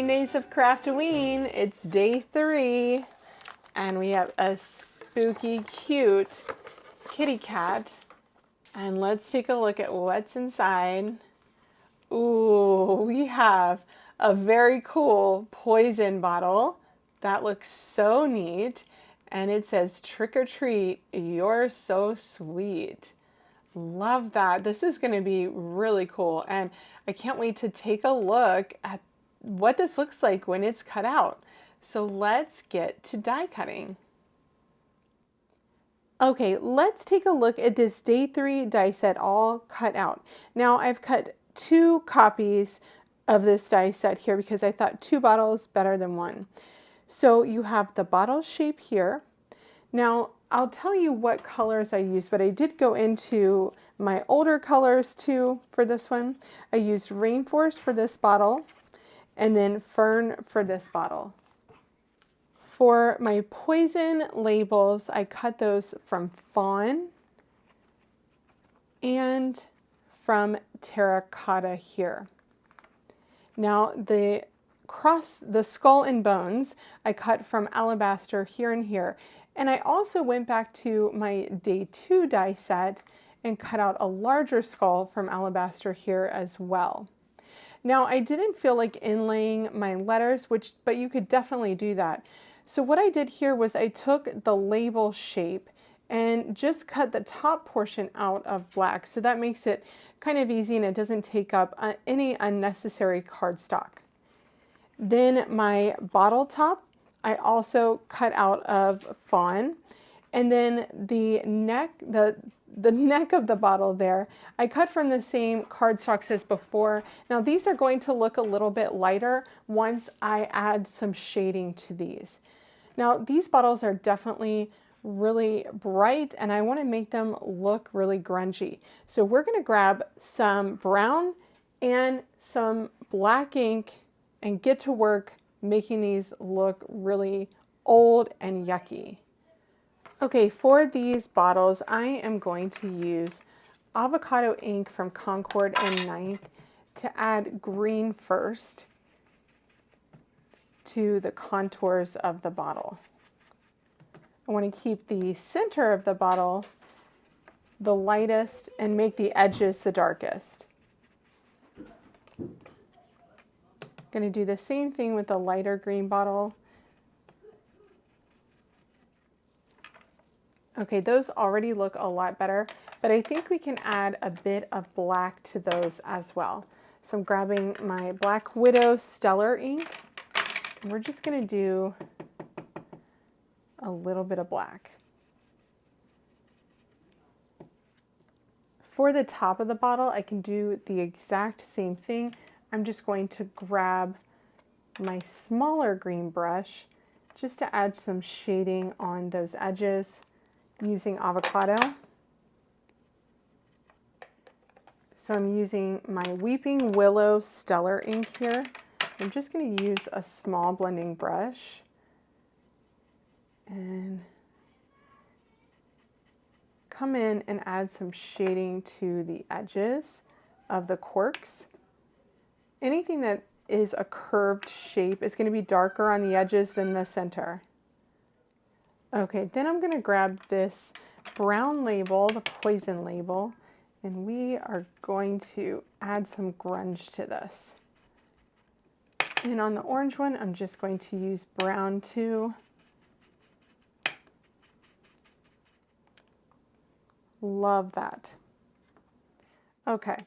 Days of Craftoween. It's day 3, and we have a spooky, cute kitty cat. And let's take a look at what's inside. Ooh, we have a very cool poison bottle. That looks so neat. And it says, "Trick or treat, you're so sweet." Love that. This is going to be really cool. And I can't wait to take a look at what this looks like when it's cut out. So let's get to die cutting. Okay, let's take a look at this day 3 die set all cut out. Now I've cut 2 copies of this die set here because I thought 2 bottles better than 1. So you have the bottle shape here. Now I'll tell you what colors I used, but I did go into my older colors too for this one. I used Rainforest for this bottle and then Fern for this bottle. For my poison labels, I cut those from Fawn and from Terracotta here. Now the skull and bones, I cut from Alabaster here and here. And I also went back to my day 2 die set and cut out a larger skull from Alabaster here as well. Now I didn't feel like inlaying my letters, but you could definitely do that. So what I did here was I took the label shape and just cut the top portion out of black. So that makes it kind of easy and it doesn't take up any unnecessary cardstock. Then my bottle top, I also cut out of Fawn. And then the neck, the neck of the bottle there, I cut from the same cardstocks as before. Now these are going to look a little bit lighter once I add some shading to these. Now these bottles are definitely really bright and I want to make them look really grungy. So we're going to grab some brown and some black ink and get to work making these look really old and yucky. Okay, for these bottles, I am going to use AVOCADO ink from Concord and 9th to add green first to the contours of the bottle. I want to keep the center of the bottle the lightest and make the edges the darkest. Going to do the same thing with the lighter green bottle. Okay, those already look a lot better, but I think we can add a bit of black to those as well. So I'm grabbing my Black Widow Stellar ink. And we're just going to do a little bit of black. For the top of the bottle, I can do the exact same thing. I'm just going to grab my smaller green brush just to add some shading on those edges using AVOCADO. So I'm using my Weeping Willow Stellar ink here. I'm just going to use a small blending brush and come in and add some shading to the edges of the corks. Anything that is a curved shape is going to be darker on the edges than the center. Okay, then I'm going to grab this brown label, the poison label, and we are going to add some grunge to this. And on the orange one, I'm just going to use brown too. Love that. Okay,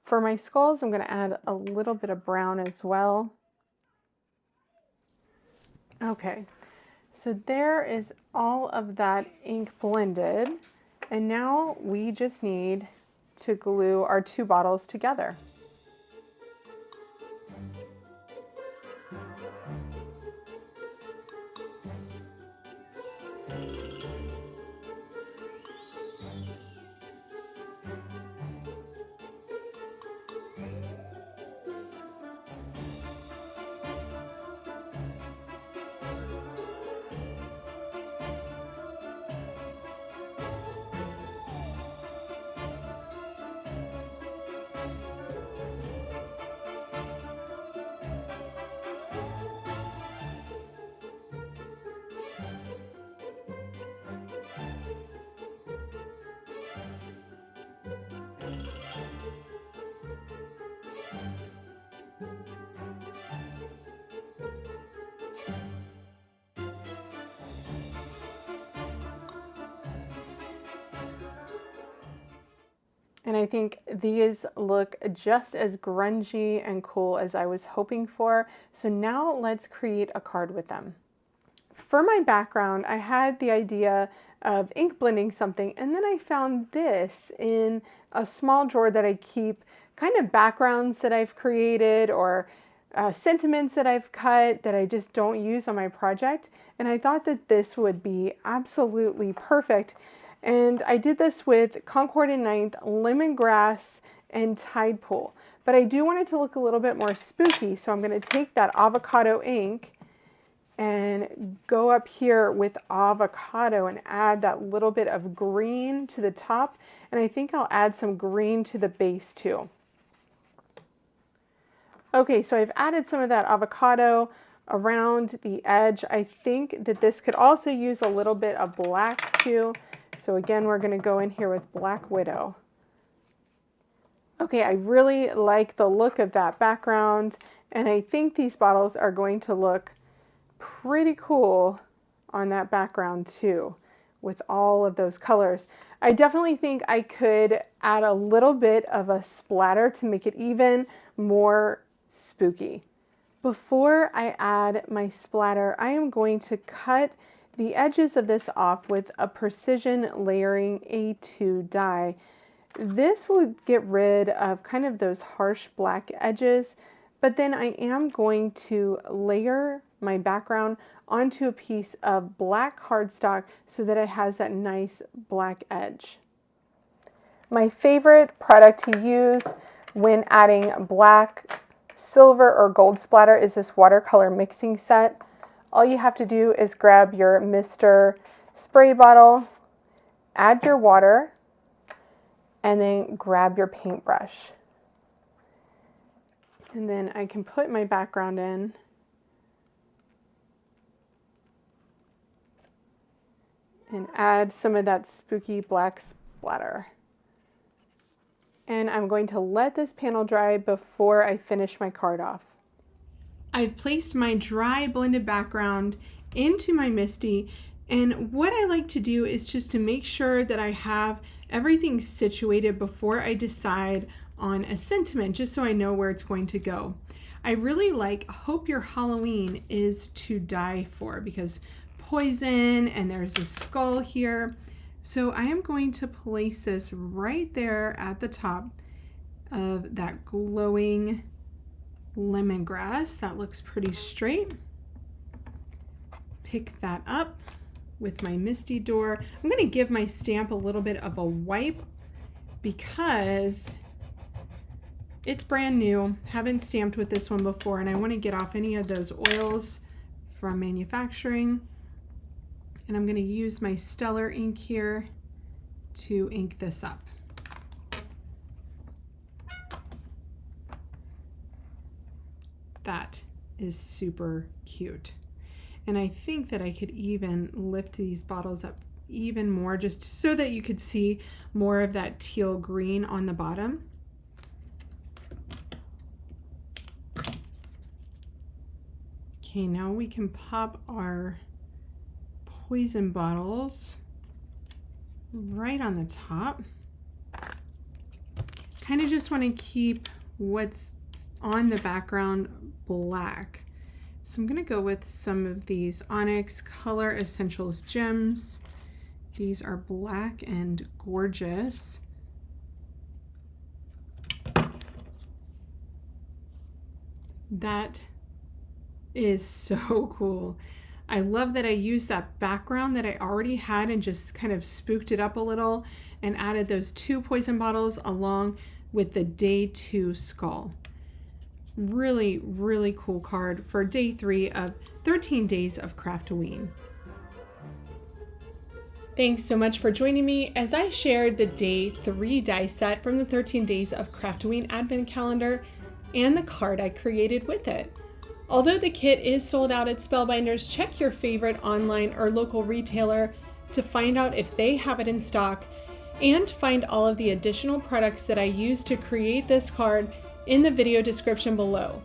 for my skulls, I'm going to add a little bit of brown as well. Okay. So there is all of that ink blended, and now we just need to glue our 2 bottles together. And I think these look just as grungy and cool as I was hoping for. So now let's create a card with them. For my background, I had the idea of ink blending something, and then I found this in a small drawer that I keep kind of backgrounds that I've created or sentiments that I've cut that I just don't use on my project. And I thought that this would be absolutely perfect. And I did this with Concord and Ninth, Lemongrass, and Tidepool. But I do want it to look a little bit more spooky, so I'm going to take that avocado ink and go up here with avocado and add that little bit of green to the top. And I think I'll add some green to the base too. Okay, so I've added some of that avocado around the edge. I think that this could also use a little bit of black too. So again, we're going to go in here with Black Widow. Okay, I really like the look of that background, and I think these bottles are going to look pretty cool on that background too, with all of those colors. I definitely think I could add a little bit of a splatter to make it even more spooky. Before I add my splatter, I am going to cut the edges of this off with a precision layering A2 die. This will get rid of kind of those harsh black edges, but then I am going to layer my background onto a piece of black cardstock so that it has that nice black edge. My favorite product to use when adding black, silver, or gold splatter is this watercolor mixing set. All you have to do is grab your Mr. spray bottle, add your water, and then grab your paintbrush. And then I can put my background in. And add some of that spooky black splatter. And I'm going to let this panel dry before I finish my card off. I've placed my dry blended background into my Misty, and what I like to do is just to make sure that I have everything situated before I decide on a sentiment, just so I know where it's going to go. I really like Hope Your Halloween is to die for, because poison, and there's a skull here. So I am going to place this right there at the top of that glowing lemongrass. That looks pretty straight. Pick that up with my Misty door. I'm going to give my stamp a little bit of a wipe because it's brand new. Haven't stamped with this one before, and I want to get off any of those oils from manufacturing. And I'm going to use my Stellar ink here to ink this up. That is super cute. And I think that I could even lift these bottles up even more just so that you could see more of that teal green on the bottom. Okay, now we can pop our poison bottles right on the top. Kind of just want to keep what's on the background black. So I'm going to go with some of these Onyx Color Essentials gems. These are black and gorgeous. That is so cool. I love that I used that background that I already had and just kind of spooked it up a little and added those 2 poison bottles along with the day 2 skull. Really, really cool card for day 3 of 13 Days of Craftoween. Thanks so much for joining me as I shared the day 3 die set from the 13 Days of Craftoween Advent Calendar and the card I created with it. Although the kit is sold out at Spellbinders, check your favorite online or local retailer to find out if they have it in stock, and find all of the additional products that I used to create this card in the video description below.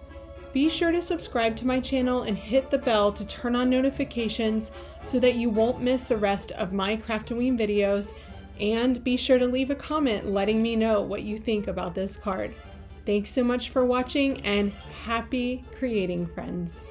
Be sure to subscribe to my channel and hit the bell to turn on notifications so that you won't miss the rest of my Craftoween videos. And be sure to leave a comment letting me know what you think about this card. Thanks so much for watching, and happy creating, friends.